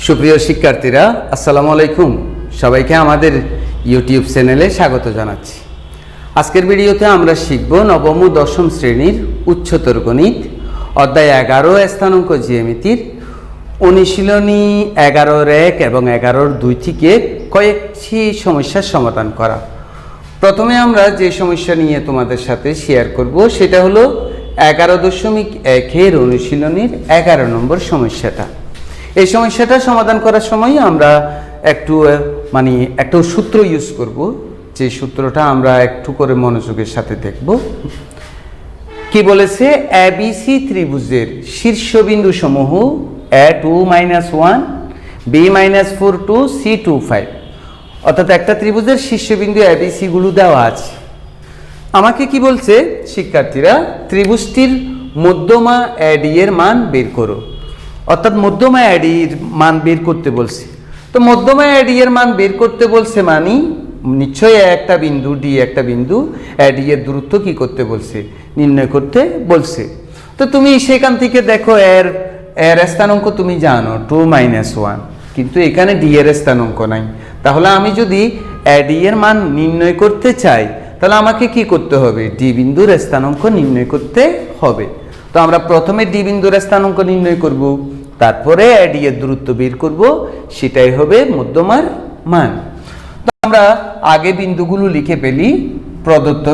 সুপ্রিয় শিক্ষার্থীরা, আসসালামু আলাইকুম। সবাইকে আমাদের ইউটিউব চ্যানেলে স্বাগত জানাচ্ছি। আজকের ভিডিওতে আমরা শিখব নবম ও দশম শ্রেণীর উচ্চতর গণিত অধ্যায় 11 স্থানাঙ্ক জ্যামিতির অনুশীলনী 11-1 এবং 11-2 থেকে কয়েকটি সমস্যার সমাধান করা। প্রথমে আমরা যে সমস্যা নিয়ে তোমাদের সাথে শেয়ার করব সেটা হলো 11.1 অনুশীলনীর 11 নম্বর সমস্যাটা। এই সমস্যাটা সমাধান করার সময় আমরা একটা সূত্র ইউজ করব, যে সূত্রটা আমরা একটু করে মনোযোগের সাথে দেখব। কি বলেছে? এবিসি ত্রিভুজের শীর্ষবিন্দু সমূহ A2-1, B-4-2, C2-5, অর্থাৎ একটা ত্রিভুজের শীর্ষবিন্দু এবিসি গুলো দেওয়া আছে। আমাকে কি বলছে শিক্ষার্থীরা? ত্রিভুজটির মধ্যমা এডি এর মান বের করো, অর্থাৎ মধ্যমা এডির মান বের করতে বলছে। তো মধ্যমা এডি এর মান বের করতে বলছে মানে নিশ্চয়ই একটা বিন্দু ডি, একটা বিন্দু এডি এর দূরত্ব কি করতে বলছে? নির্ণয় করতে বলছে। তো তুমি সেখান থেকে দেখো এর স্থানাঙ্ক তুমি জানো 2-1, কিন্তু এখানে ডি এর স্থানাঙ্ক নাই। তাহলে আমি যদি এডি এর মান নির্ণয় করতে চাই তাহলে আমাকে কি করতে হবে? ডি বিন্দুর স্থানাঙ্ক নির্ণয় করতে হবে। তো আমরা প্রথমে ডি বিন্দুর স্থানাঙ্ক নির্ণয় করব, তারপরে এডি এর দূরত্ব বের করব, সেটাই হবে মধ্যমার মান। তো আমরা আগে বিন্দুগুলো লিখে ফেলি। প্রদত্ত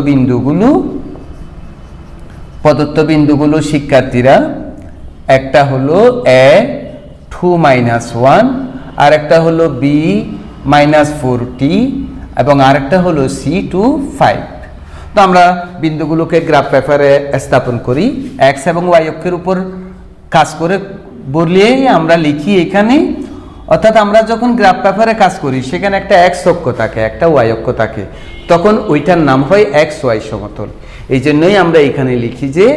বিন্দুগুলো শিক্ষার্থীরা, একটা হলো A2-1, আর একটা হলো B-4T, এবং আরেকটা হলো C2-5। তো আমরা বিন্দুগুলোকে গ্রাফ পেপারে স্থাপন করি, এক্স এবং ওয়াই অক্ষের উপর কাজ করে বলিয়ে আমরা লিখি এখানে। অর্থাৎ আমরা যখন গ্রাফ পেপারে কাজ করি সেখানে একটা এক্স অক্ষ থাকে, একটা ওয়াই অক্ষ থাকে, তখন ওইটার নাম হয় এক্স ওয়াই সমতল। এই জন্যই আমরা এখানে লিখি যে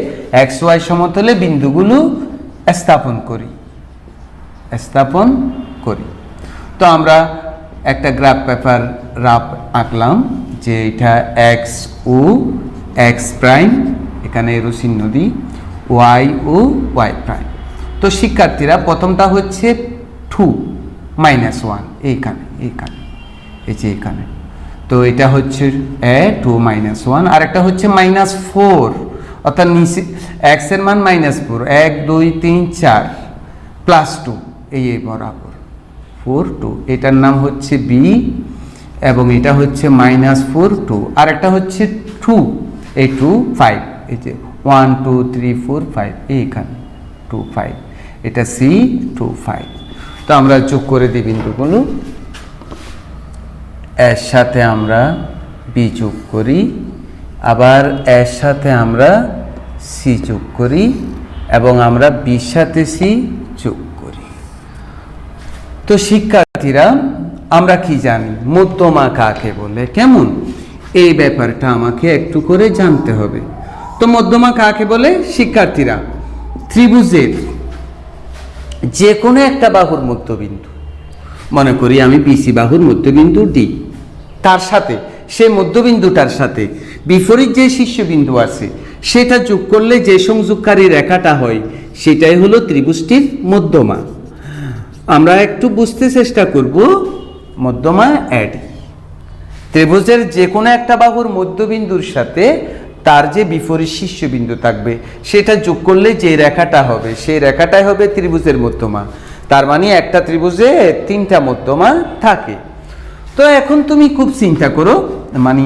এক্স ওয়াই সমতলে বিন্দুগুলো স্থাপন করি। তো আমরা একটা গ্রাফ পেপার রাফ আঁকলাম যে এটা এক্স ও এক্স প্রাইম, এখানে এরো চিহ্ন দিই, ওয়াই ও ওয়াই প্রাইম। তো শিক্ষার্থীরা প্রথমটা হচ্ছে 2-1, এইখানে এই যে এখানে। তো এটা হচ্ছে A2-1, আর একটা হচ্ছে -4, অর্থাৎ নিচে এক্স এর মান -4, 1 2 3 4 +2, এই বরাবর 4 2, এটার নাম হচ্ছে বি, এবং এটা হচ্ছে -4 2, আর একটা হচ্ছে 2, এই 2 5, এই যে 1 2 3 4 5, এইখানে 2 5, এটা সি 2 5। তো আমরা যোগ করে দিই বিন্দুগুলো। এর সাথে আমরা বি যোগ করি, আবার এর সাথে আমরা সি যোগ করি, এবং আমরা বির সাথে সি যোগ করি। তো শিক্ষার্থীরা, আমরা কি জানি মধ্যমা কাকে বলে? কেমন এই ব্যাপারটা আমাকে একটু করে জানতে হবে। তো মধ্যমা কাকে বলে শিক্ষার্থীরা? ত্রিভুজের যে কোনো একটা বাহুর মধ্যবিন্দু, মনে করি আমি বিসি বাহুর মধ্যবিন্দু ডি, তার সাথে সেই মধ্যবিন্দুটার সাথে বিপরীত যে শীর্ষবিন্দু আছে সেটা যোগ করলে যে সংযোগকারী রেখাটা হয় সেটাই হলো ত্রিভুজটির মধ্যমা। আমরা একটু বুঝতে চেষ্টা করব। মধ্যমা এডি, ত্রিভুজের যে কোনো একটা বাহুর মধ্যবিন্দুর সাথে তার যে বিপরীত শীর্ষবিন্দু থাকবে সেটা যোগ করলে যে রেখাটা হবে সেই রেখাটাই হবে ত্রিভুজের মধ্যমা। তার মানে একটা ত্রিভুজে 3টা মধ্যমা থাকে। তো এখন তুমি খুব চিন্তা করো, মানে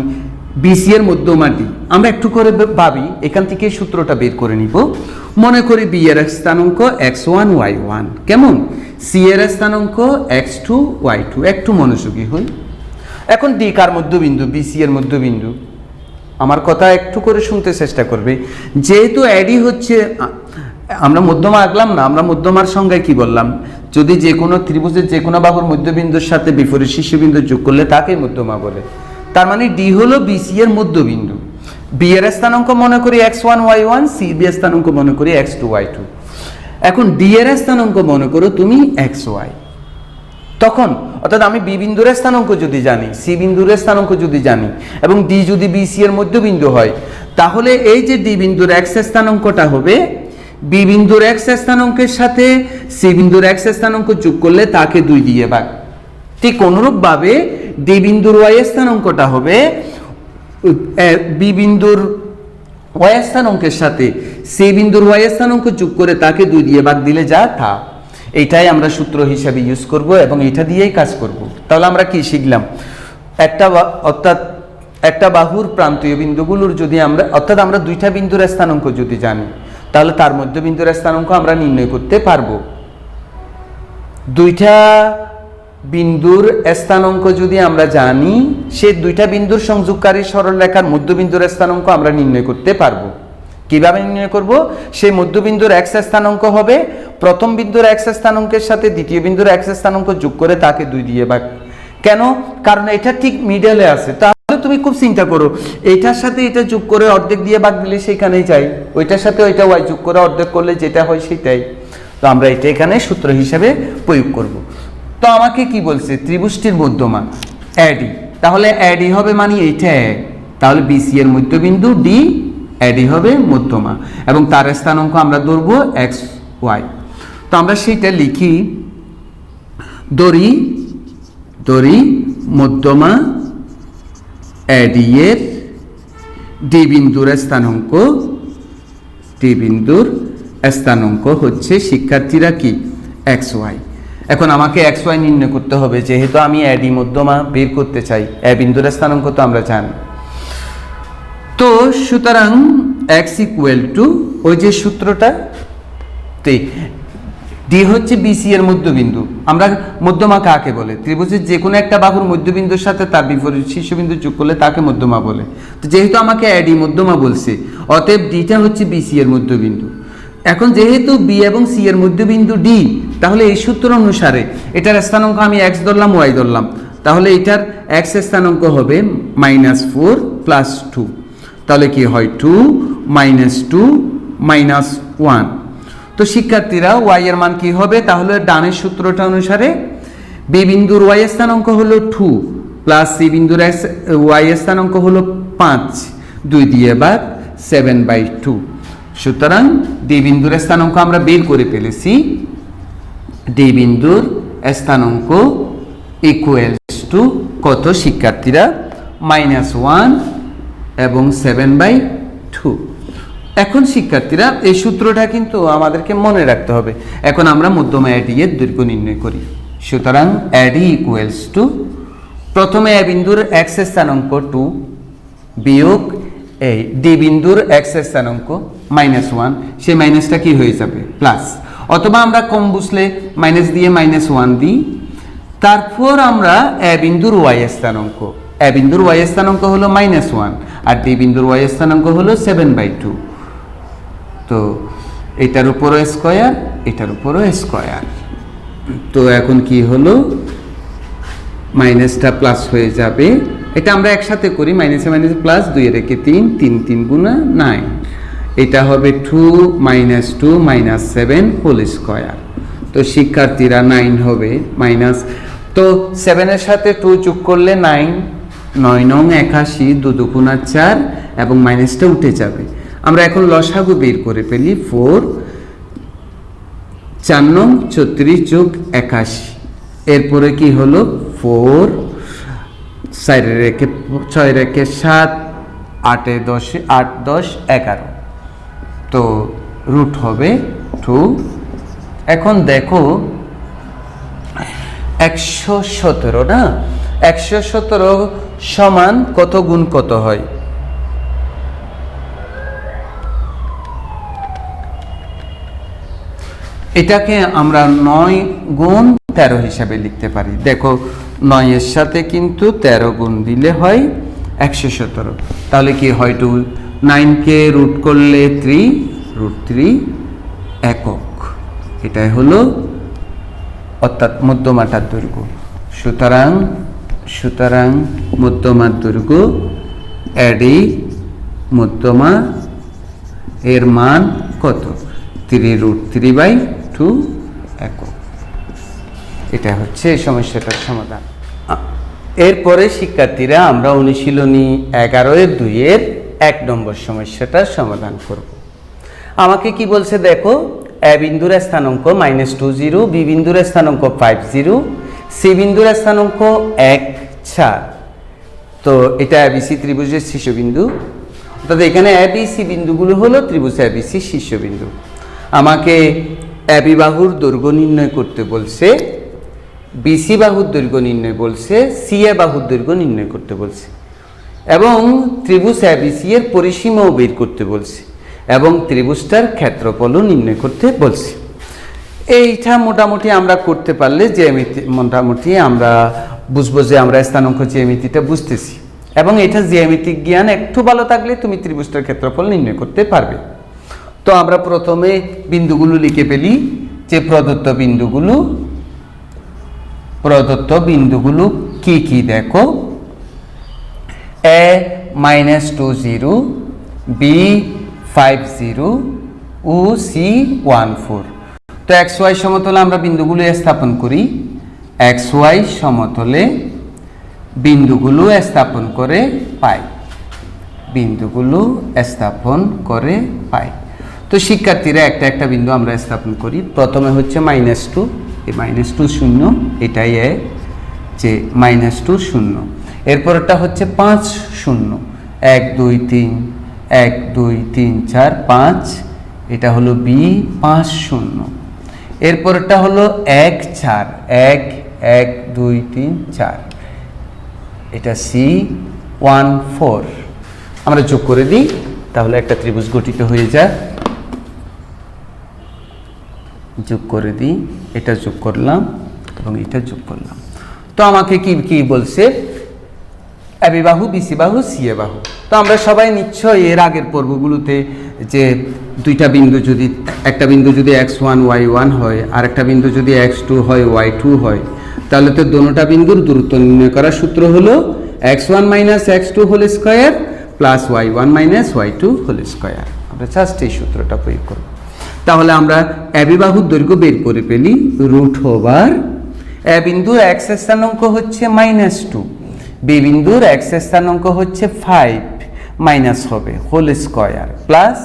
বিসি এর মধ্যমা ডি। আমরা একটু করে ভাবি, এখান থেকে সূত্রটা বের করে নিব। মনে করি বি এর স্থানাঙ্ক x1 y1, কেমন? সি এর স্থানাঙ্ক x2 y2। একটু মনোযোগী হই। এখন ডি কার মধ্যবিন্দু? বিসি এর মধ্যবিন্দু। আমার কথা একটু করে শুনতে চেষ্টা করবে। যেহেতু এডি হচ্ছে, আমরা মধ্যমা আঁকলাম না, আমরা মধ্যমার সংজ্ঞায় কি বললাম? যদি যে কোনো ত্রিভুজের যে কোনো বাহুর মধ্যবিন্দুর সাথে বিপরীত শীর্ষবিন্দু যোগ করলে তাকে মধ্যমা বলে। তার মানে ডি হলো বিসি এর মধ্যবিন্দু। বি এর স্থানাঙ্ক মনে করি x1 y1, সি বি এর স্থানাঙ্ক মনে করি x2 y2। এখন ডি এর স্থানাঙ্ক মনে করো তুমি xy। তখন অর্থাৎ আমি বি বিন্দুর স্থানাঙ্ক যদি জানি, সি বিন্দুর স্থানাঙ্ক যদি জানি, এবং ডি যদি বিসি এর মধ্যবিন্দু হয়, তাহলে এই যে ডি বিন্দুর এক্স স্থানাঙ্কটা হবে বি বিন্দুর এক্স স্থানাঙ্কের সাথে সি বিন্দুর এক্স স্থানাঙ্ক যোগ করলে তাকে 2 দিয়ে ভাগ। ঠিক অনুরূপভাবে ডি বিন্দুর ওয়াই স্থানাঙ্কটা হবে বি বিন্দুর ওয়াই স্থানাঙ্কের সাথে সি বিন্দুর ওয়াই স্থানাঙ্ক যোগ করে তাকে 2 দিয়ে ভাগ দিলে যা তা। এইটাই আমরা সূত্র হিসাবে ইউজ করব এবং এটা দিয়েই কাজ করব। তাহলে আমরা কি শিখলাম? অর্থাৎ একটা বাহুর প্রান্তীয় বিন্দুগুলোর যদি অর্থাৎ আমরা 2টা বিন্দুর স্থানাঙ্ক যদি জানি তাহলে তার মধ্যে বিন্দুর স্থানাঙ্ক আমরা নির্ণয় করতে পারবো। 2টা বিন্দুর স্থানাঙ্ক যদি আমরা জানি, সেই 2টা বিন্দুর সংযোগকারী সরলরেখার মধ্যবিন্দুর স্থানাঙ্ক আমরা নির্ণয় করতে পারবো। কিভাবে নির্ণয় করব? সেই মধ্যবিন্দুর এক্স স্থানাঙ্ক হবে প্রথম বিন্দুর এক্স স্থানাঙ্কের সাথে দ্বিতীয় বিন্দুর এক্স স্থানাঙ্ক যোগ করে তাকে 2 দিয়ে ভাগ। কেন? কারণ এটা ঠিক মিডলে আছে। তাহলে তুমি খুব চিন্তা করো, এটার সাথে এটা যোগ করে অর্ধেক দিয়ে ভাগ দিলে সেখানেই যাই, ওইটার সাথে ওইটা ওয়াই যোগ করে অর্ধেক করলে যেটা হয় সেটাই। তো আমরা এটা এখানে সূত্র হিসাবে প্রয়োগ করব। তো আমাকে কি বলছে? ত্রিভুজটির মধ্যমা এডি, তাহলে এডি হবে মানে এইটা, তাহলে বিসি এর মধ্যবিন্দু ডি, এডি হবে মধ্যমা এবং তার স্থানাঙ্ক আমরা ধরবো এক্স ওয়াই। তো আমরা সেটা লিখি, দড়ি মধ্যমা এডি এর ডি বিন্দুর স্থানাঙ্ক হচ্ছে শিক্ষার্থীরা কি এক্স ওয়াই। এখন আমাকে এক্স ওয়াই নির্ণয় করতে হবে, যেহেতু আমি এডি মধ্যমা বের করতে চাই, এ বিন্দুর স্থানাঙ্ক তো আমরা জানি। তো সুতরাং এক্স ইকুয়াল টু ওই যে সূত্রটা, ডি হচ্ছে বিসি এর মধ্যবিন্দু। আমরা মধ্যমা কাকে বলে? ত্রিভুজের যে কোনো একটা বাহুর মধ্যবিন্দুর সাথে তার বিপরীত শীর্ষবিন্দু যোগ করলে তাকে মধ্যমা বলে। তো যেহেতু আমাকে এডি মধ্যমা বলছে, অতএব ডিটা হচ্ছে বিসি এর মধ্যবিন্দু। এখন যেহেতু বি এবং সি এর মধ্যবিন্দু ডি, তাহলে এই সূত্র অনুসারে এটার স্থানাঙ্ক আমি এক্স ধরলাম, ওয়াই ধরলাম, তাহলে এটার এক্স স্থানাঙ্ক হবে -4 + 2। তাহলে কি হয়? 2 - 2 - 1। তো শিক্ষার্থীরা ওয়াই এর মান কি হবে? তাহলে ডানের সূত্রটা অনুসারে বি বিন্দুর ওয়াই স্থানাঙ্ক হলো 2 প্লাস সি বিন্দুর ওয়াই স্থানাঙ্ক হলো 5, 2 দিয়ে ভাগ 7/2। সুতরাং ডি বিন্দুর স্থানাঙ্ক আমরা বের করে ফেলেছি। ডি বিন্দুর স্থানাঙ্ক ইকুয়ালস টু কত শিক্ষার্থীরা? -1 এবং 7/2। এখন শিক্ষার্থীরা এই সূত্রটা কিন্তু আমাদেরকে মনে রাখতে হবে। এখন আমরা মধ্যমা এডি এর দৈর্ঘ্য নির্ণয় করি। সুতরাং এডি ইকুয়ালস টু, প্রথমে এ বিন্দুর এক্স স্থানাঙ্ক 2 বিয়োগ এই ডি বিন্দুর এক্স স্থানাঙ্ক -1, সেই মাইনাসটা কি হয়ে যাবে? প্লাস, অথবা আমরা কম বুঝলে মাইনাস দিয়ে -1 দিই। তারপর আমরা এ বিন্দুর ওয়াই স্থানাঙ্ক, এ বিন্দুর ওয়াই স্থানাঙ্ক হলো -1 আর ডি বিন্দুর ওয়াই স্থানাঙ্ক হলো 7/2। তো এটার উপরও স্কয়ার, এটার উপরও স্কয়ার। তো এখন কি হলো? মাইনাসটা প্লাস হয়ে যাবে। এটা আমরা একসাথে করি, মাইনাসে মাইনাসে প্লাস, 2 এর একে 3, 3 3 গুণা 9। এটা হবে 2 - 2 - 7 হোল স্কয়ার। তো শিক্ষার্থীরা 9 হবে মাইনাস, তো 7 এর সাথে 2 যোগ করলে 9, 9 নং 81, 2 2 4 এবং মাইনাসটা উঠে যাবে। আমরা এখন লসাগু বের করে ফেলি। 4 4 নং 34 যোগ 81, এরপরে কি হলো? 4 6 রেখে 7, 8 10 11, তো রুট হবে 2। এখন দেখো 117 না, 117 সমান কত গুণ কত হয়? এটাকে আমরা 9 গুণ 13 হিসাবে লিখতে পারি। দেখো 9 এর সাথে কিন্তু 13 গুণ দিলে হয় 117। তাহলে কি হয়? 9 কে রুট করলে 3, √3 একক। এটাই হলো অর্থাৎ মধ্যমাটার দৈর্ঘ্য। সুতরাং মধ্যমার দৈর্ঘ্য এডি মধ্যমা এর মান কত? 3√3/2 একক। এটা হচ্ছে এই সমস্যাটার সমাধান। এরপরে শিক্ষার্থীরা আমরা অনুশীলনী 11 এর 2 এর 1 নম্বর সমস্যাটার সমাধান করব। আমাকে কি বলছে দেখো, এ বিন্দুর স্থানাঙ্ক -20, বি বিন্দুর স্থানাঙ্ক 50, সি বিন্দুর স্থানাঙ্ক 1, 4। তো এটা এবিসি ত্রিভুজের শীর্ষবিন্দু, অর্থাৎ এখানে এবিসি বিন্দুগুলো হলো ত্রিভুজ এবিসি শীর্ষবিন্দু। আমাকে এবি বাহুর দৈর্ঘ্য নির্ণয় করতে বলছে, বিসি বাহুর দৈর্ঘ্য নির্ণয় বলছে, সিএ বাহুর দৈর্ঘ্য নির্ণয় করতে বলছে, এবং ত্রিভুজ এবিসি এর পরিসীমাও বের করতে বলছে, এবং ত্রিভুজটার ক্ষেত্রফলও নির্ণয় করতে বলছে। এইটা মোটামুটি আমরা করতে পারলে জ্যামিতি মোটামুটি আমরা বুঝবো যে আমরা স্থানাঙ্ক জ্যামিতিটা বুঝতেছি, এবং এটা জ্যামিতিক জ্ঞান একটু ভালো থাকলে তুমি ত্রিভুজটার ক্ষেত্রফল নির্ণয় করতে পারবে। তো আমরা প্রথমে বিন্দুগুলো লিখে ফেলি, যে প্রদত্ত বিন্দুগুলো কি কি দেখো, a -20, b 50 ও c 14। তো xy সমতলে আমরা বিন্দুগুলো স্থাপন করি, xy সমতলে বিন্দুগুলো স্থাপন করে পাই। তো শিক্ষার্থীরা একটা একটা বিন্দু আমরা স্থাপন করি। প্রথমে হচ্ছে -2, এই -2 শূন্য, এটাই যে -2 শূন্য। এরপরটা হচ্ছে 5 0, 1 2 3, 1 2 3 4 5, এটা হলো বি 5 0। এরপরটা হলো 1 4, 1 1 2 3 4, এটা সি 1 4। আমরা যোগ করে দিই, তাহলে একটা ত্রিভুজ গঠিত হয়ে যায়। যোগ করে দিই, এটা যোগ করলাম এবং এটা যোগ করলাম। তো আমাকে কি কি বলছে, এবি বাহু, বিসি বাহু, সিএ বাহু। তো আমরা সবাই নিশ্চয়ই এর আগের পর্বগুলোতে যে দুইটা বিন্দু যদি, একটা বিন্দু যদি x1 y1 হয় আর একটা বিন্দু যদি x2 হয় y2 হয়, তাহলে তো দোনোটা বিন্দুর দূরত্ব নির্ণয় করার সূত্র হলো x1 - x2 whole square plus y1 - y2 whole square. আমরা জাস্ট এই সূত্রটা প্রয়োগ করব। তাহলে আমরা এবি বাহুর দৈর্ঘ্য বের করে ফেলি, √/, এ বিন্দুর x স্থানাঙ্ক হচ্ছে -2, বি বিন্দুর x স্থানাঙ্ক হচ্ছে 5 মাইনাস হবে হোল স্কয়ার, প্লাস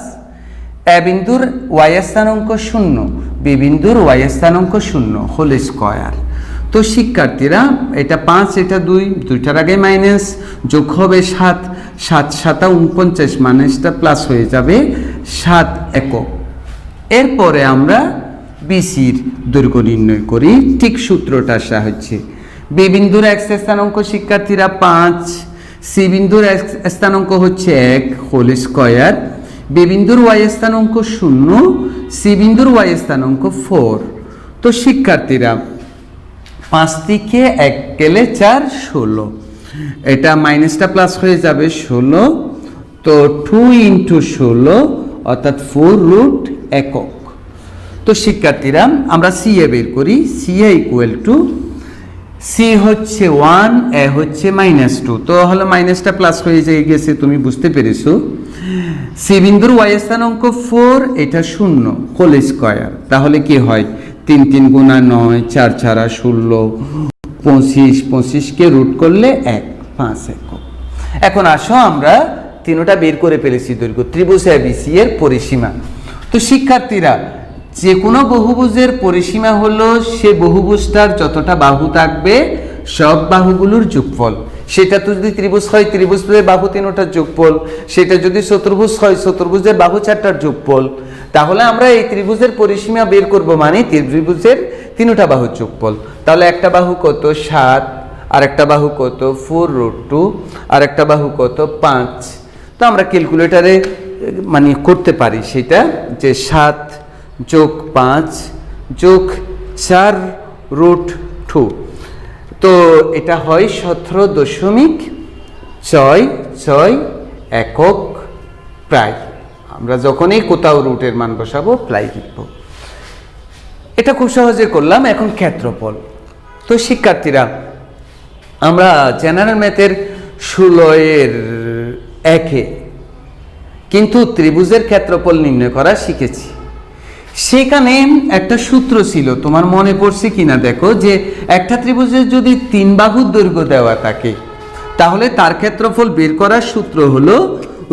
এ বিন্দুর y স্থানাঙ্ক 0, বি বিন্দুর y স্থানাঙ্ক 0 হোল স্কয়ার। তো শিক্ষার্থীরা এটা 5, এটা 2, দুইটার আগে মাইনাস, যোগ হবে 7, 7 7 49, মাইনাসটা প্লাস হয়ে যাবে 7 একক। এরপরে আমরা বিসির দৈর্ঘ্য নির্ণয় করি ঠিক সূত্রটার সাহায্যে। বি বিন্দুর x স্থানাঙ্ক শিক্ষার্থীরা 5, সি বিন্দুর x স্থানাঙ্ক হচ্ছে 1 হোল স্কয়ার, বি বিন্দুর y স্থানাঙ্ক 0, সি বিন্দুর y স্থানাঙ্ক 4। তো শিক্ষার্থীরা 5 থেকে 1 গেলে 4 16, এটা মাইনাসটা প্লাস হয়ে যাবে 16। তো 2 × 16 অর্থাৎ 4 একক। তো শিক্ষার্থীরা আমরা সিএ বের করি, সিএ ইকুয়াল টু, সি হচ্ছে 1, এ হচ্ছে -2, তো হলো মাইনাসটা প্লাস হয়ে গেছে, তুমি বুঝতে পেরেছো। সি বিন্দুর y স্থানাঙ্ক 4, এটা 0 হোল স্কয়ার, তাহলে কি হয় 3 3 × 9, 4 4 16, 25, 25 কে রুট করলে 1, 5 একক। এখন আসো আমরা তিনটা বের করে ফেলেছি দৈর্ঘ্য, ত্রিভুজ এবিসি এর পরিসীমা। তো শিক্ষার্থীরা যে কোনো বহুভুজের পরিসীমা হলো সে বহুভুজটার যতটা বাহু থাকবে সব বাহুগুলোর যোগফল। সেটা তো যদি ত্রিভুজ হয় ত্রিভুজের বাহু তিনটার যোগফল, সেটা যদি চতুর্ভুজ হয় চতুর্ভুজের বাহু চারটার যোগফল। তাহলে আমরা এই ত্রিভুজের পরিসীমা বের করব, মানে ত্রিভুজের তিনটা বাহুর যোগফল। তাহলে একটা বাহু কত 7, আর একটা বাহু কত 4√2, আর একটা বাহু কত 5। তো আমরা ক্যালকুলেটরে মানে করতে পারি সেটা, যে 7 + 5 + 4√2, তো এটা হয় 17.66 একক প্রায়। আমরা যখনই কোথাও রুটের মান বসাবো প্রায় লিখব। এটা খুব সহজে করলাম। এখন ক্ষেত্রফল। তো শিক্ষার্থীরা আমরা জেনারেল ম্যাথের 16-1 কিন্তু ত্রিভুজের ক্ষেত্রফল নির্ণয় করা শিখেছি। সেখানে একটা সূত্র ছিল, তোমার মনে পড়ছে কিনা দেখো, যে একটা ত্রিভুজের যদি 3 বাহুর দৈর্ঘ্য দেওয়া থাকে তাহলে তার ক্ষেত্রফল বের করার সূত্র হলো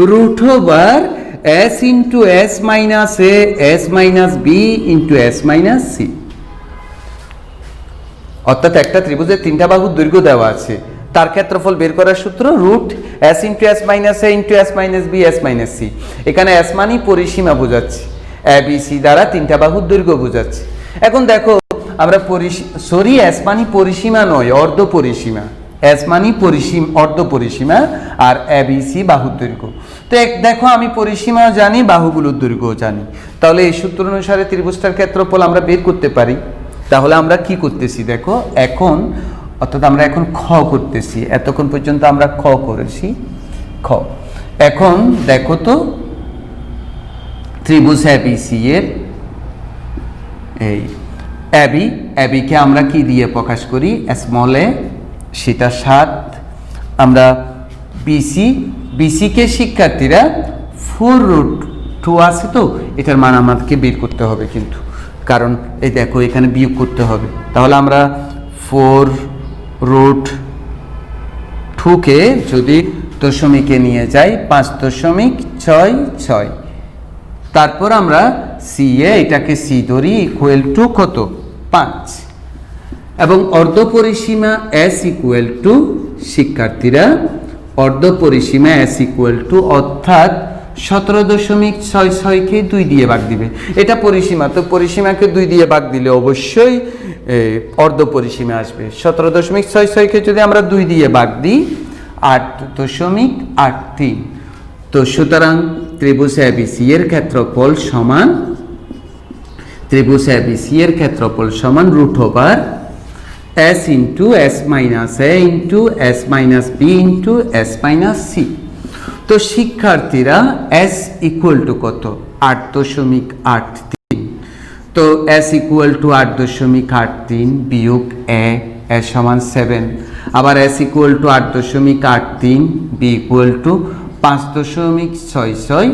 √/, S into S minus A S minus B into S minus C. অর্থাৎ একটা ত্রিভুজের তিনটা বাহুর দৈর্ঘ্য দেওয়া আছে, তার ক্ষেত্রফল বের করার সূত্র root S into S minus A into S minus B S minus C. এখানে এস মানেই পরিসীমা বোঝাচ্ছে, এ বি সি দ্বারা তিনটা বাহুর দৈর্ঘ্য বোঝাচ্ছে। এখন দেখো আমরা এস মানি পরিসীমা নয়, অর্ধ পরিসীমা। এস মানি অর্ধ পরিসীমা, আর এ বি সি বাহুর দৈর্ঘ্য। তো দেখো আমি পরিসীমা জানি, বাহুগুলোর দৈর্ঘ্য জানি, তাহলে এই সূত্র অনুসারে ত্রিভুজটার ক্ষেত্রফল আমরা বের করতে পারি। তাহলে আমরা কি করতেছি দেখো, এখন অর্থাৎ আমরা এখন খ করতেছি, এতক্ষণ পর্যন্ত আমরা খ করেছি, খ। এখন দেখো তো ত্রিভুজ এবিসি এর এই এবিকে আমরা কি দিয়ে প্রকাশ করি, স্মল এ, সেটা 7। আমরা বিসিকে শিক্ষার্থীরা 4√2 আছে, তো এটার মান আমাদেরকে বের করতে হবে কিন্তু, কারণ এই দেখো এখানে বিয়োগ করতে হবে। তাহলে আমরা 4√2কে যদি দশমিকে নিয়ে যাই 5.66, তারপর আমরা সি এটাকে সি ধরি, ইকুয়াল টু কত, 5। এবং অর্ধপরিসীমা এস ইকুয়াল টু, শিক্ষার্থীরা অর্ধপরিসীমা এস ইকুয়াল টু অর্থাৎ 17.66কে 2 দিয়ে ভাগ দিবে। এটা পরিসীমা, তো পরিসীমাকে 2 দিয়ে ভাগ দিলে অবশ্যই অর্ধপরিসীমা আসবে। 17.66কে যদি আমরা 2 দিয়ে ভাগ দিই 8.83। তো সুতরাং ত্রিভুজ এবিসি এর ক্ষেত্রফল সমান, ত্রিভুজ এবিসি এর ক্ষেত্রফল সমান √ S into S minus A into S minus B into S minus C. তো শিক্ষার্থীরা এস ইকুয়াল টু কত, 8.83। তো এস ইকুয়াল টু 8.83 বিয়োগ এ সমান 7। আবার S equal to 8.83, B equal to 5.66,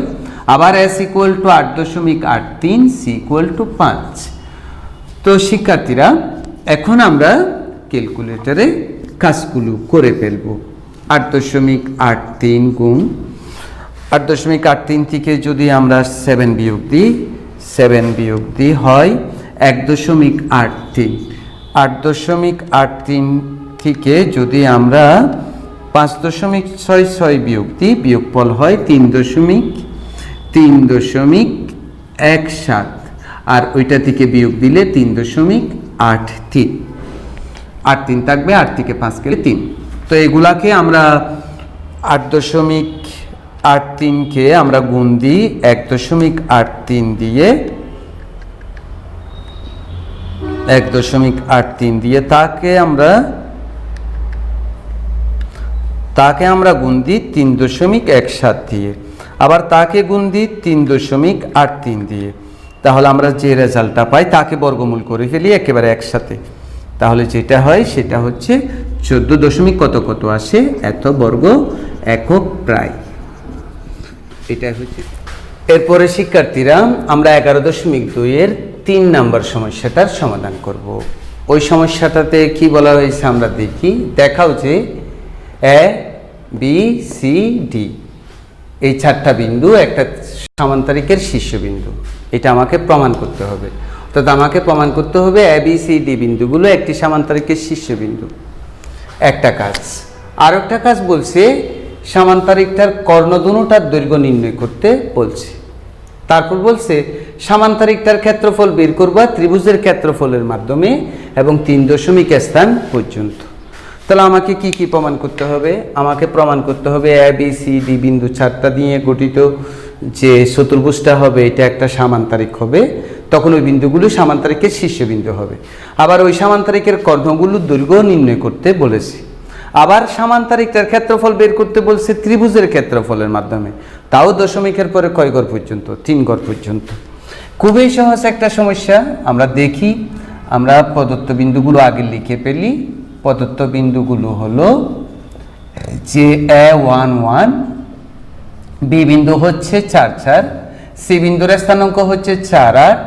আবার S equal to 8.83, C equal to 5। তো শিক্ষার্থীরা এখন আমরা ক্যালকুলেটরে কাজগুলো করে ফেলব। 8.83 গুণ 8.83 থেকে যদি আমরা 7 বিয়োগ দিই হয় 1.83। 8.83 থেকে যদি আমরা 5.66 বিয়োগ দিই, বিয়োগফল হয় 3.17, আর ওইটা থেকে বিয়োগ দিলে 3.83। 8 থাকবে, 8 থেকে 5 গেলে 3। তো এগুলাকে আমরা 8.83কে আমরা গুণ দিই 1.83 দিয়ে, 1.83 দিয়ে তাকে আমরা গুণ দিই 3.17 দিয়ে, আবার তাকে গুণ দিই 3.83 দিয়ে। তাহলে আমরা যে রেজাল্টটা পাই তাকে বর্গমূল করে ফেলি একেবারে একসাথে, তাহলে যেটা হয় সেটা হচ্ছে 14 কত আসে, এত বর্গ একক প্রায়। এটা হচ্ছে। এরপরে শিক্ষার্থীরা আমরা 11.2 এর 3 নম্বর সমস্যাটার সমাধান করব। ওই সমস্যাটাতে কি বলা হয়েছে আমরা দেখি। দেখাও যে এ বি সি ডি এই 4টা বিন্দু একটা সামান্তরিকের শীর্ষবিন্দু, এটা আমাকে প্রমাণ করতে হবে। অর্থাৎ আমাকে প্রমাণ করতে হবে এ বি সি ডি বিন্দুগুলো একটি সামান্তরিকের শীর্ষবিন্দু। একটা কাজ। আর একটা কাজ বলছে সামান্তরিকটার কর্ণদুনুটার দৈর্ঘ্য নির্ণয় করতে বলছে। তারপর বলছে সামান্তরিকটার ক্ষেত্রফল বের করবা ত্রিভুজের ক্ষেত্রফলের মাধ্যমে এবং 3 স্থান পর্যন্ত। তাহলে আমাকে কি কি প্রমাণ করতে হবে? আমাকে প্রমাণ করতে হবে এ বি সি ডি বিন্দু 4টা দিয়ে গঠিত যে চতুর্ভুজটা হবে এটা একটা সামান্তরিক হবে, তখন ওই বিন্দুগুলো সামান্তরিকের শীর্ষবিন্দু হবে। আবার ওই সামান্তরিকের কর্ণগুলোর দৈর্ঘ্য নির্ণয় করতে বলেছে। আবার সামান্তরিকটার ক্ষেত্রফল বের করতে বলছে ত্রিভুজের ক্ষেত্রফলের মাধ্যমে, তাও দশমিকের পরে কয় ঘর পর্যন্ত? 3 ঘর পর্যন্ত। খুবই সহজ একটা সমস্যা। আমরা দেখি, আমরা প্রদত্ত বিন্দুগুলো আগে লিখে ফেলি। প্রদত্ত বিন্দুগুলো হলো যে A11, বি বিন্দু হচ্ছে 4 4, সি বিন্দুর স্থানাঙ্ক হচ্ছে 4 8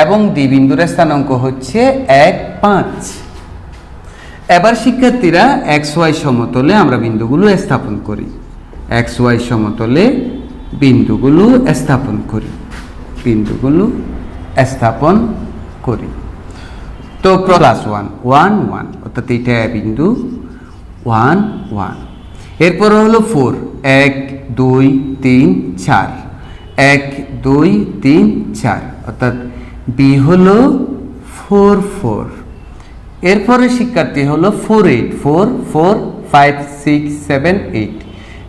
এবং ডি বিন্দুর স্থানাঙ্ক হচ্ছে 1 5। এবার শিক্ষার্থীরা XY সমতলে আমরা বিন্দুগুলো স্থাপন করি। XY সমতলে বিন্দুগুলো স্থাপন করি, বিন্দুগুলো স্থাপন করি। তো +1 1 1 অর্থাৎ এটা বিন্দু 1 1। এরপর হলো 4 1 2 3 4 1 2 3 4 অর্থাৎ বি হলো 4 4। এরপরে শিক্ষার্থী হলো 4 8 4 4 5 6 7 8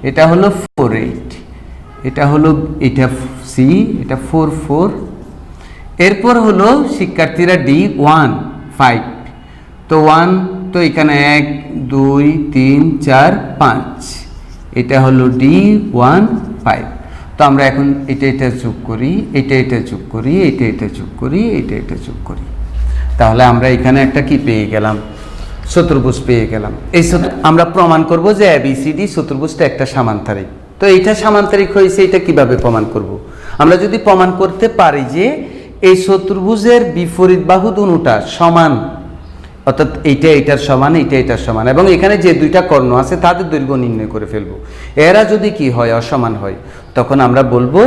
এটা হলো 4 8, এটা হলো এটা সি, এটা 4 4। এরপর হলো শিক্ষার্থীরা ডি 1 5, তো 1 তো এখানে 1 2 3 4 5 এটা হলো ডি 1 5। তো আমরা এখন এটা যোগ করি, এটা যোগ করি, এটা যোগ করি, এটা যোগ করি, তাহলে আমরা এখানে একটা কি পেয়ে গেলাম, চতুর্ভুজ পেয়ে গেলাম। এই আমরা প্রমাণ করব যে এবিসিডি চতুর্ভুজটা একটা সামান্তরিক। তো এটা সামান্তরিক হয়েছে, এটা কিভাবে প্রমাণ করব? আমরা যদি প্রমাণ করতে পারি যে এই চতুর্ভুজের বিপরীত বাহু দুটোটা সমান, অর্থাৎ এইটা এটার সমান, এইটা এটার সমান, এবং এখানে যে দুইটা কর্ণ আছে তাদের দৈর্ঘ্য নির্ণয় করে ফেলবো। এরা যদি কি হয়, অসমান হয়, তখন আমরা বলবো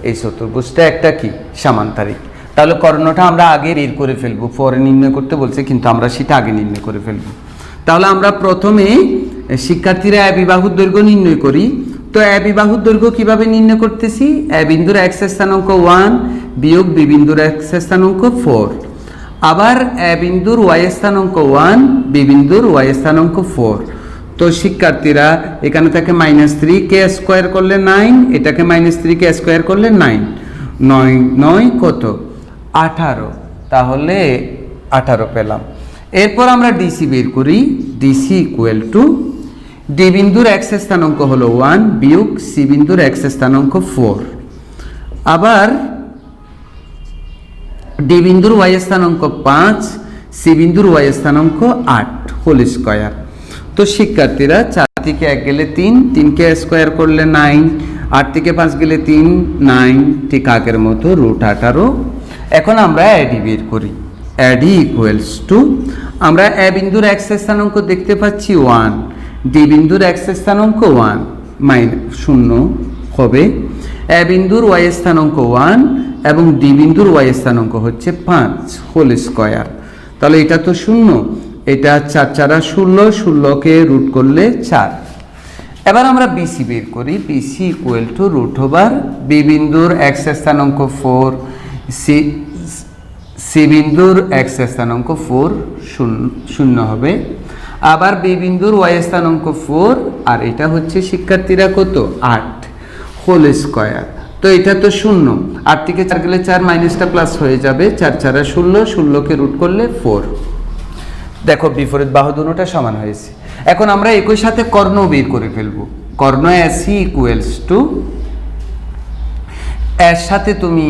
এই চতুর্ভুজটা একটা কি সামান্তরিক। তাহলে কর্ণটা আমরা আগে বের করে ফেলবো, পরে নির্ণয় করতে বলছে কিন্তু আমরা সেটা আগে নির্ণয় করে ফেলবো। তাহলে আমরা প্রথমে শিক্ষার্থীরা এ বাহুর দৈর্ঘ্য নির্ণয় করি। তো এ বাহুর দৈর্ঘ্য কিভাবে নির্ণয় করতেছি? এ বিন্দুর এক্স স্থানাঙ্ক 1 বিয়োগ বি বিন্দুর এক্স স্থানাঙ্ক 4, আবার এ বিন্দুর ওয়াই স্থানাঙ্ক 1 বি বিন্দুর ওয়াই স্থানাঙ্ক 4। তো শিক্ষার্থীরা এখানে থেকে -3 কে স্কোয়ার করলে 9, এটাকে -3 কে স্কোয়ার করলে 9 9 9 কত 18, তাহলে 18 পেলাম। এরপর আমরা ডিসি বের করি। ডিসি ইকুয়াল টু ডি বিন্দুর এক্স স্থানাঙ্ক হলো 1 বিয়োগ সি বিন্দুর এক্স স্থানাঙ্ক 4, আবার ডি বিন্দুর ওয়াই স্থানাঙ্ক 5 সি বিন্দুর ওয়াই স্থানাঙ্ক 8 হোল স্কয়ার। তো শিক্ষার্থীরা 4 থেকে 1 গেলে 3, 3 কে স্কোয়ার করলে 9, 8 থেকে 5 গেলে 3 9, ঠিক আগের মতো √18। এখন আমরা এডি বের করি। এডি ইকুয়ালস টু আমরা এ বিন্দুর এক্স স্থানাঙ্ক দেখতে পাচ্ছি 1, ডি বিন্দুর এক্স স্থানাঙ্ক 1 -0 হবে, এ বিন্দুর ওয়াই স্থানাঙ্ক 1 এবং ডি বিন্দুর ওয়াই স্থানাঙ্ক হচ্ছে 5 হোল স্কয়ার। তাহলে এটা তো 0, এটা 4 4 16, 16কে রুট করলে 4। এবার আমরা বিসি বের করি। বিসি ইকুয়াল টু √, বি বিন্দুর এক্স স্থানাঙ্ক 4 সি বিন্দুর এক্স স্থানাঙ্ক 4 0 হবে, আবার বি বিন্দুর ওয়াই স্থানাঙ্ক 4, আর এটা হচ্ছে শিক্ষার্থীরা কত 8 হোল স্কয়ার। তো এটা তো 0, 8 থেকে 4 গেলে 4, মাইনাসটা প্লাস হয়ে যাবে, 4 4 16, 16কে রুট করলে 4। দেখো বিপরীত বাহু দুটোটা সমান হয়েছে। এখন আমরা একই সাথে কর্ণ বের করে ফেলবো। কর্ণ এসি ইকুয়ালস টু এর সাথে তুমি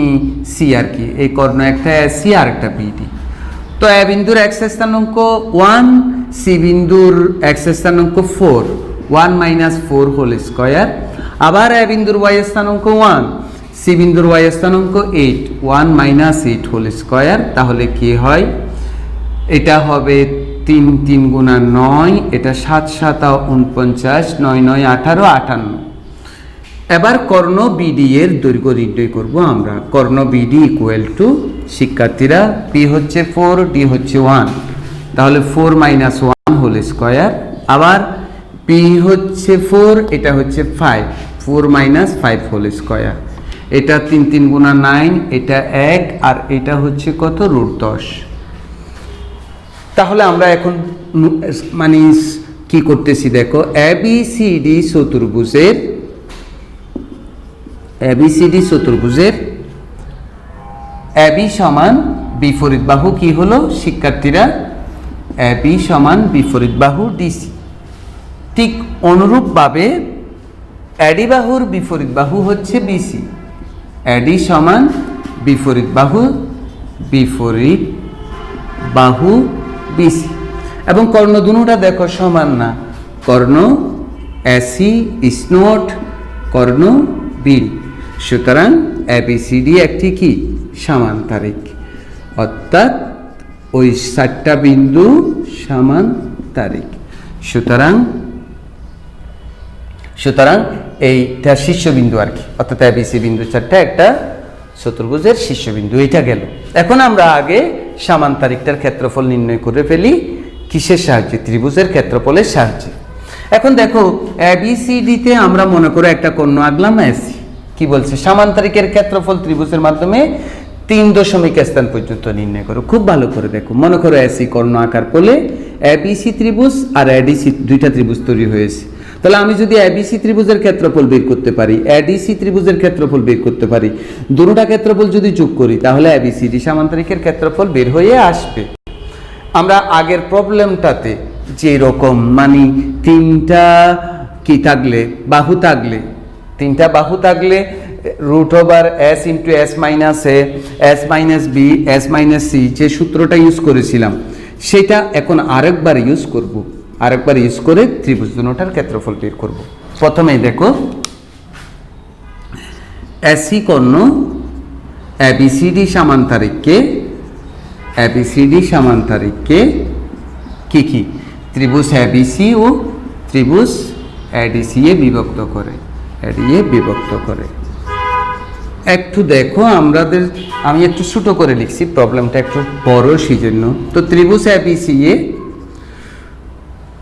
সি আর কি, এই কর্ণ একটা এসি আর একটা বিডি। তো এ বিন্দুর এক্স স্থানাঙ্ক 1, সি বিন্দুর এক্স স্থানাঙ্ক 4, 1 - 4 হোল স্কয়ার, আবার এ বিন্দুর ওয়াই স্থানাঙ্ক 1, সি বিন্দুর ওয়াই স্থানাঙ্ক 8, 1 - 8 হোল স্কয়ার। তাহলে কি হয়, এটা হবে 3 3 গুণা 9, এটা 7 7 49, 9 9 18 58। এবার কর্ণ বিডি এর দৈর্ঘ্য নির্ণয় করব আমরা। কর্ণ বিডি ইকুয়াল টু শিক্ষার্থীরা পি হচ্ছে 4, ডি হচ্ছে 1, তাহলে 4 - 1 হোল স্কয়ার, আবার পি হচ্ছে 4, এটা হচ্ছে 5, 4 - 5 হোল স্কয়ার, এটা 3 3 গুণা 9, এটা 1, আর এটা হচ্ছে কত √10। তাহলে আমরা এখন মানে কি করতেছি দেখো, এবিসিডি চতুর্ভুজের এবি সমান বিপরীত বাহু কি হলো শিক্ষার্থীরা, এবি সমান বিপরীত বাহু ডিসি। ঠিক অনুরূপভাবে এডি বাহুর বিপরীত বাহু হচ্ছে বিসি। এডি সমান বিপরীত বাহু বিসি, এবং কর্ণ দুটোটা দেখো সমান না, কর্ণ এসি ইজ নট কর্ণ বিডি। সুতরাং এবিসিডি একটি কি সামান্তরিক, অর্থাৎ ওই 4টা বিন্দু সামান্তরিক। সুতরাং এইটা শীর্ষবিন্দু আর কি, অর্থাৎ এবিসি বিন্দু চারটা একটা চতুর্ভুজের শীর্ষবিন্দু, এইটা গেল। এখন আমরা আগে সামান্তরিকটার ক্ষেত্রফল নির্ণয় করে ফেলি কিসের সাহায্যে? ত্রিভুজের ক্ষেত্রফলের সাহায্যে। এখন দেখো এবিসিডিতে আমরা মনে করো একটা কর্ণ আঁকলাম এসি, কি বলছে? সামান্তরিকের ক্ষেত্রফল ত্রিভুজের মাধ্যমে 3 দশমিক স্থান পর্যন্ত নির্ণয় করো। খুব ভালো করে দেখো, মনে করো এসি কর্ণ আকার করলে এবিসি ত্রিভুজ আর এডিসি দুইটা ত্রিভুজ তৈরি হয়েছে। তাহলে আমি যদি এবিসি ত্রিভুজের ক্ষেত্রফল বের করতে পারি, এডিসি ত্রিভুজের ক্ষেত্রফল বের করতে পারি, দুটোটা ক্ষেত্রফল যদি যোগ করি তাহলে এবিসিডি সামান্তরিকের ক্ষেত্রফল বের হয়ে আসবে। আমরা আগের প্রবলেমটাতে যে রকম মানে তিনটা কি থাকলে বাহু থাকলে, তিনটা বাহু থাকলে √s into s minus A, s minus B, s minus C যে সূত্রটা ইউজ করেছিলাম সেটা এখন আরেকবার ইউজ করব, আরেকবার ইউজ করে ত্রিভুজ দুটোটার ক্ষেত্রফল বের করব। প্রথমে দেখো এসি কর্ণ এবিসিডি সামান্তরিককে, এবিসিডি সামান্তরিককে কি কি ত্রিভুজ এবিসি ও ত্রিভুজ এডিসি এ বিভক্ত করে, এডিএ বিভক্ত করে। একটু দেখো আমাদের, আমি একটু ছোট করে লিখছি, প্রবলেমটা একটু বড় সেই জন্য। তো ত্রিভুজ এবিসি এ,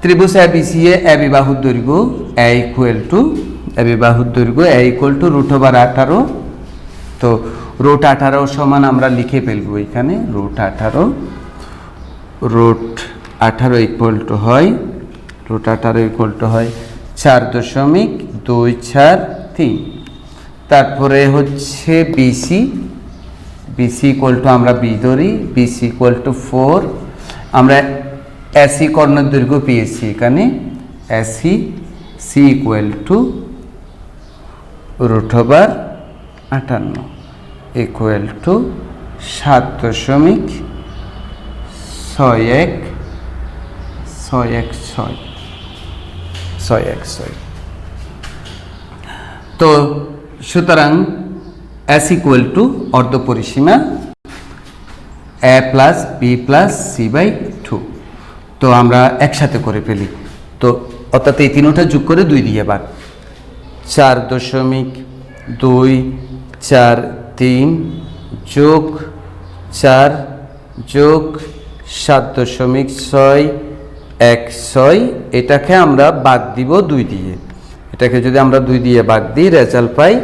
ত্রিভুজ এবিসি এ এবি বাহুর দৈর্ঘ্য এ ইকুয়াল টু, এবি বাহুর দৈর্ঘ্য এ ইকুয়াল টু √18। তো √18 সমান আমরা লিখে ফেলবো এখানে √18, √18 ইকুয়াল টু হয়, √18 ইকুয়াল টু হয় 4.243। তারপরে হচ্ছে বিসি, বিসি ইকুয়াল টু আমরা বি ধরি, বিসি ইকুয়াল টু 4। আমরা এসি কর্ণের দৈর্ঘ্য পেয়েছি এখানে, AC C equal to √58 equal to 7.61616। তো সুতরাং এস ইকুয়াল টু অর্ধপরিসীমা A plus B plus C by 2। তো আমরা একসাথে করে ফেলি, তো অর্থাৎ এই তিনটা যোগ করে 2 দিয়ে বাদ, 4.243 যোগ 4 যোগ 7.616, এটাকে আমরা বাদ দিব 2 দিয়ে। এটাকে যদি আমরা 2 দিয়ে বাদ দিই রেজাল্ট পাই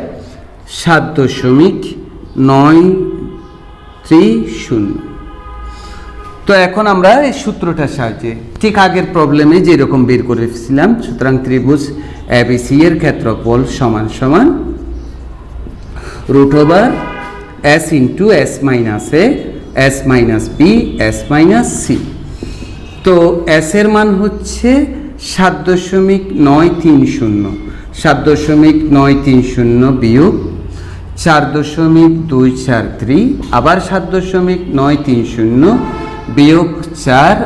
7.930। তো এখন আমরা এই সূত্রটার সাহায্যে ঠিক আগের প্রবলেমে যেরকম বের করেছিলাম, সুতরাং ত্রিভুজ এবিসি এর ক্ষেত্রফল সমান সমান √s into s minus A, s minus B, s minus C. তো s এর মান হচ্ছে 7.930, 7.930 বিয়োগ 4.243, আবার 7.930 বিয়োগ 4,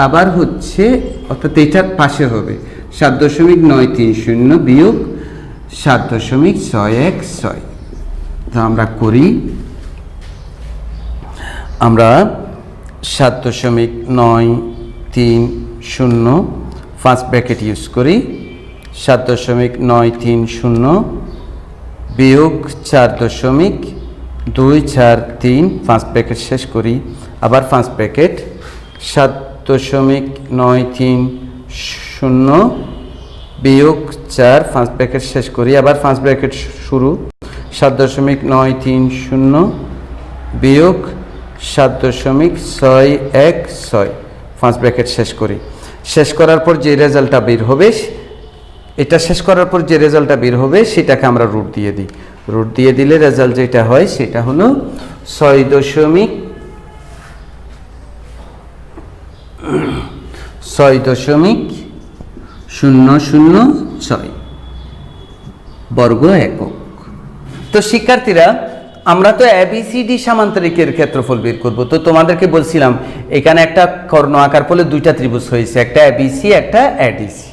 আবার হচ্ছে অর্থাৎ এটার পাশে হবে 7.930 বিয়োগ 7.616। তো আমরা করি, আমরা 7.930 ফার্স্ট ব্র্যাকেট ইউজ করি, 7.930 বিয়োগ 4.243 ফার্স্ট ব্র্যাকেট শেষ করি, আবার ফার্স্ট ব্র্যাকেট 7.930 বিয়োগ 4 ফার্স্ট ব্র্যাকেট শেষ করি, আবার ফার্স্ট ব্র্যাকেট শুরু 7.930 বিয়োগ 7.616 ফার্স্ট ব্র্যাকেট শেষ করি। শেষ করার পর যে রেজাল্টটা বের হবে, এটা শেষ করার পর যে রেজাল্টটা বের হবে সেটাকে আমরা রুট দিয়ে দিই, রুট দিয়ে দিলে রেজাল্ট যেটা হয় সেটা হলো 6.006 বর্গ একক। তো শিক্ষার্থীরা, আমরা তো এবিসিডি সামান্তরিকের ক্ষেত্রফল বের করব। তো তোমাদেরকে বলছিলাম এখানে একটা কর্ণ আকার ফলে 2টা ত্রিভুজ হয়েছে, একটা এবিসি একটা এডিসি।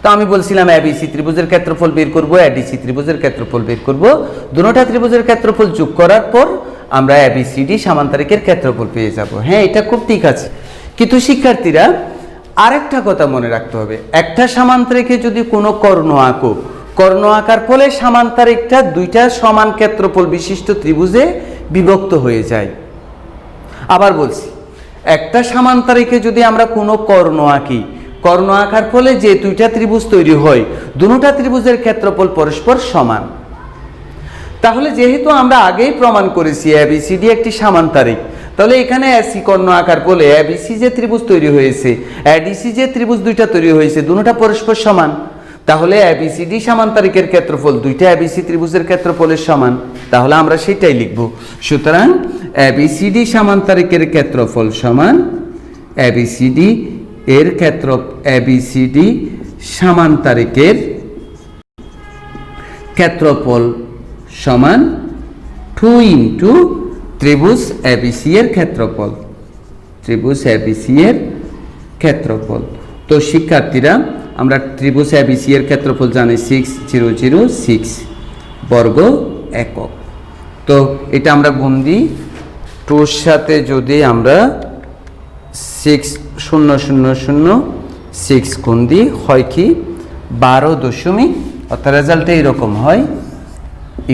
তো আমি বলছিলাম এবিসি ত্রিভুজের ক্ষেত্রফল বের করব, এডিসি ত্রিভুজের ক্ষেত্রফল বের করব। দুটোটা ত্রিভুজের ক্ষেত্রফল যোগ করার পর আমরা এবিসিডি সামান্তরিকের ক্ষেত্রফল পেয়ে যাব। হ্যাঁ, এটা খুব ঠিক আছে, কিন্তু শিক্ষার্থীরা আরেকটা কথা মনে রাখতে হবে, একটা সামান্তরিকে যদি কোনো কর্ণ আঁকো, কর্ণ আঁকার ফলে সামান্তরিকটা দুইটা সমান ক্ষেত্রফল বিশিষ্ট ত্রিভুজে বিভক্ত হয়ে যায়। আবার বলছি, একটা সামান্তরিকে যদি আমরা কোনো কর্ণ আঁকি, কর্ণ আঁকার ফলে যে দুইটা ত্রিভুজ তৈরি হয়, দুটো ত্রিভুজের ক্ষেত্রফল পরস্পর সমান। তাহলে যেহেতু আমরা আগেই প্রমাণ করেছি এবিসিডি একটি সামান্তরিক, তাহলে এখানে এসি কর্ণ আকার বলে এবিসি যে ত্রিভুজ তৈরি হয়েছে, এডিসি যে ত্রিভুজ দুইটা তৈরি হয়েছে, দুটোটা পরস্পর সমান। তাহলে এবিসিডি সামান্তরিকের ক্ষেত্রফল দুইটা এবিসি ত্রিভুজের ক্ষেত্রফলের সমান। তাহলে আমরা সেটাই লিখব। সুতরাং এবিসিডি সামান্তরিকের ক্ষেত্রফল সমান এবিসিডি এর এবিসিডি সামান্তরিকের ক্ষেত্রফল সমান 2 ইন্টু ত্রিভুজ এবিসি এর ক্ষেত্রফল, ত্রিভুজ এবিসি এর ক্ষেত্রফল। তো শিক্ষার্থীরা, আমরা ত্রিভুজ এবিসি এর ক্ষেত্রফল জানি 6006 বর্গ একক। তো এটা আমরা গুণ দিই, 2 সাথে যদি আমরা 6006 গুণ দিই, হয় কি 12 অর্থাৎ রেজাল্টে এইরকম হয়,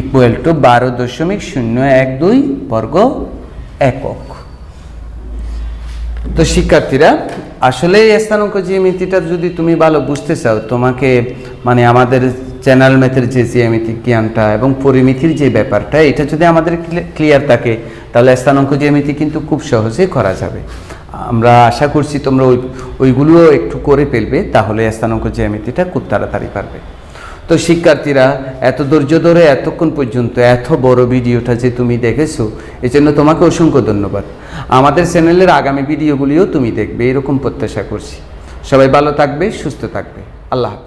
ইকুয়াল টু 12.012 বর্গ একক। তো শিক্ষার্থীরা, আসলে এই স্থানাঙ্ক জ্যামিতিটা যদি তুমি ভালো বুঝতে চাও, তোমাকে মানে আমাদের চ্যানেল ম্যাথের যে জ্যামিতিক জ্ঞানটা এবং পরিমিতির যে ব্যাপারটা, এটা যদি আমাদের ক্লিয়ার থাকে, তাহলে স্থানাঙ্ক জ্যামিতি কিন্তু খুব সহজেই করা যাবে। আমরা আশা করছি তোমরা ওইগুলো একটু করে ফেলবে, তাহলে স্থানাঙ্ক জ্যামিতিটা খুব তাড়াতাড়ি পারবে। তো শিক্ষার্থীরা, এত ধৈর্য ধরে এতক্ষণ পর্যন্ত এত বড় ভিডিওটা যে তুমি দেখেছো, এজন্য তোমাকে অসংখ্য ধন্যবাদ। আমাদের চ্যানেলের আগামী ভিডিওগুলিও তুমি দেখবে, এরকম প্রত্যাশা করছি। সবাই ভালো থাকবে, সুস্থ থাকবে। আল্লাহ হাফেজ।